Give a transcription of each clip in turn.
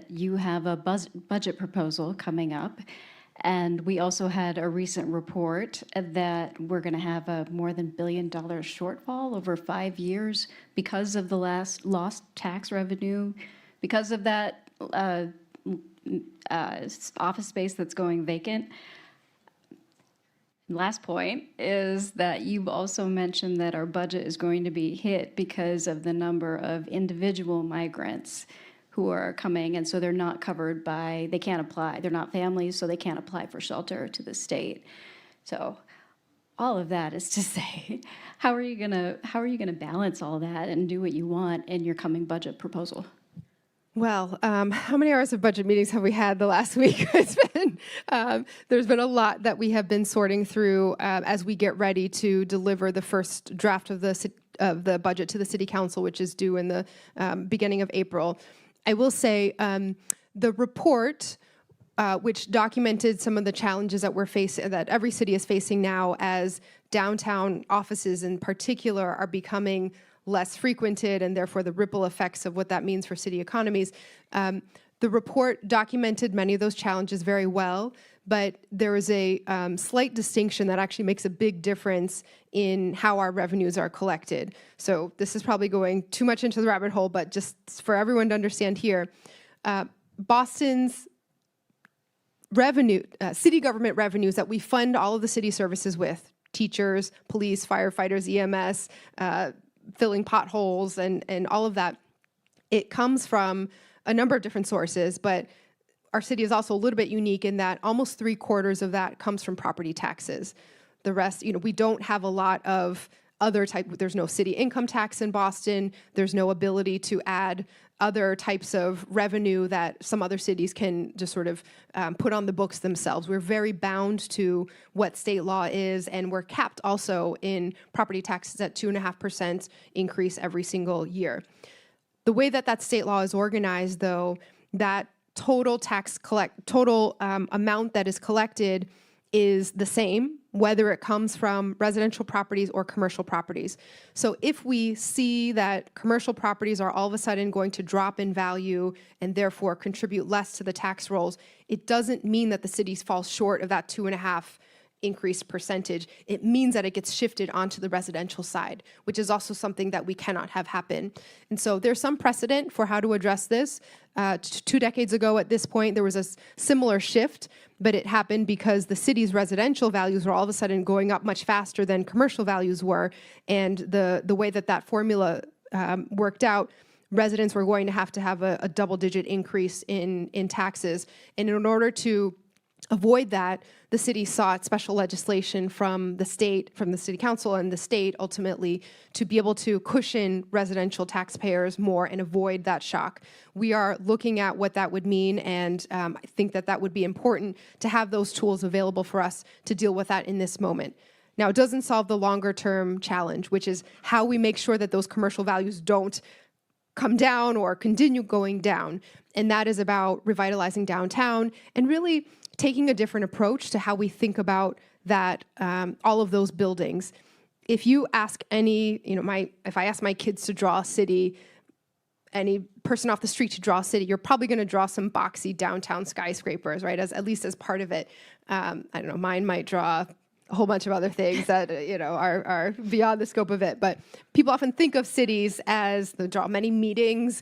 You have a budget proposal coming up, and we also had a recent report that we're going to have a more than $1 billion shortfall over 5 years because of the lost tax revenue, because of that office space that's going vacant. Last point is that you've also mentioned that our budget is going to be hit because of the number of individual migrants who are coming, and so they're not covered by, they can't apply. They're not families, so they can't apply for shelter to the state. So all of that is to say, how are you gonna balance all that and do what you want in your coming budget proposal? Well, how many hours of budget meetings have we had the last week? It's been, there's been a lot that we have been sorting through as we get ready to deliver the first draft of the budget to the City Council, which is due in the beginning of April. I will say the report, which documented some of the challenges that we're facing, that every city is facing now, as downtown offices in particular are becoming less frequented, and therefore the ripple effects of what that means for city economies. The report documented many of those challenges very well, but there is a slight distinction that actually makes a big difference in how our revenues are collected. So this is probably going too much into the rabbit hole, but just for everyone to understand here, Boston's revenue, city government revenues that we fund all of the city services with, teachers, police, firefighters, EMS, filling potholes and all of that, it comes from a number of different sources, but our city is also a little bit unique in that almost 3/4 of that comes from property taxes. The rest, we don't have a lot of other there's no city income tax in Boston, there's no ability to add other types of revenue that some other cities can just sort of put on the books themselves. We're very bound to what state law is, and we're capped also in property taxes at 2.5% increase every single year. The way that state law is organized, though, that total amount that is collected is the same, whether it comes from residential properties or commercial properties. So if we see that commercial properties are all of a sudden going to drop in value and therefore contribute less to the tax rolls, it doesn't mean that the city falls short of that 2.5% increased percentage. It means that it gets shifted onto the residential side, which is also something that we cannot have happen. And so there's some precedent for how to address this. 2 decades ago at this point, there was a similar shift, but it happened because the city's residential values were all of a sudden going up much faster than commercial values were. And the way that formula worked out, residents were going to have a double-digit increase in taxes. And in order to avoid that, the city sought special legislation from the state, from the city council and the state ultimately, to be able to cushion residential taxpayers more and avoid that shock. We are looking at what that would mean, and I think that would be important to have those tools available for us to deal with that in this moment. Now, it doesn't solve the longer term challenge, which is how we make sure that those commercial values don't come down or continue going down. And that is about revitalizing downtown and really taking a different approach to how we think about that, all of those buildings. If you ask any, if I ask my kids to draw a city, any person off the street to draw a city, you're probably going to draw some boxy downtown skyscrapers, right? At least as part of it. I don't know, mine might draw a whole bunch of other things that are beyond the scope of it. But people often think of cities as they draw many meetings,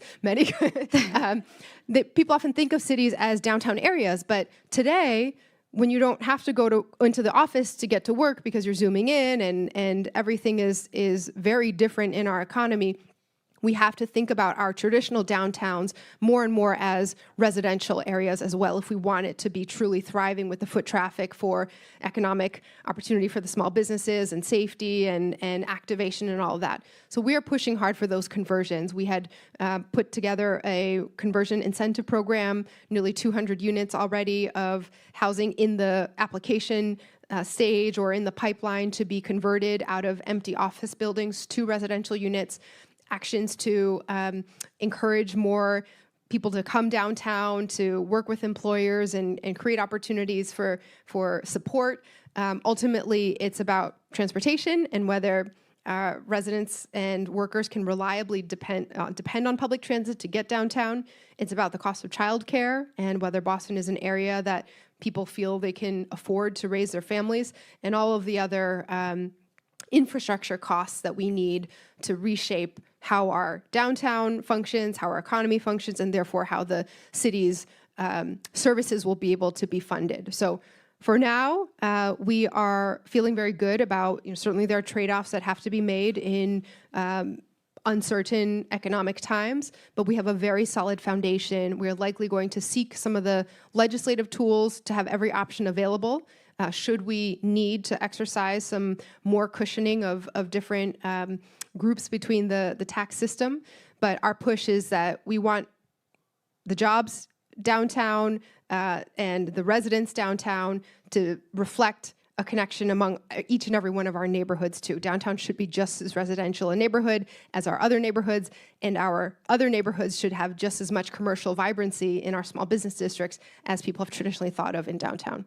people often think of cities as downtown areas. But today, when you don't have to go into the office to get to work because you're zooming in and everything is very different in our economy, we have to think about our traditional downtowns more and more as residential areas as well if we want it to be truly thriving with the foot traffic for economic opportunity for the small businesses and safety and activation and all of that. So we are pushing hard for those conversions. We had put together a conversion incentive program, nearly 200 units already of housing in the application stage or in the pipeline to be converted out of empty office buildings to residential units. Actions to encourage more people to come downtown, to work with employers and create opportunities for support. Ultimately, it's about transportation and whether residents and workers can reliably depend on public transit to get downtown. It's about the cost of childcare and whether Boston is an area that people feel they can afford to raise their families, and all of the other infrastructure costs that we need to reshape how our downtown functions, how our economy functions, and therefore how the city's services will be able to be funded. So for now, we are feeling very good about, certainly there are trade-offs that have to be made in uncertain economic times, but we have a very solid foundation. We're likely going to seek some of the legislative tools to have every option available. Should we need to exercise some more cushioning of different groups between the tax system. But our push is that we want the jobs downtown and the residents downtown to reflect a connection among each and every one of our neighborhoods too. Downtown should be just as residential a neighborhood as our other neighborhoods, and our other neighborhoods should have just as much commercial vibrancy in our small business districts as people have traditionally thought of in downtown.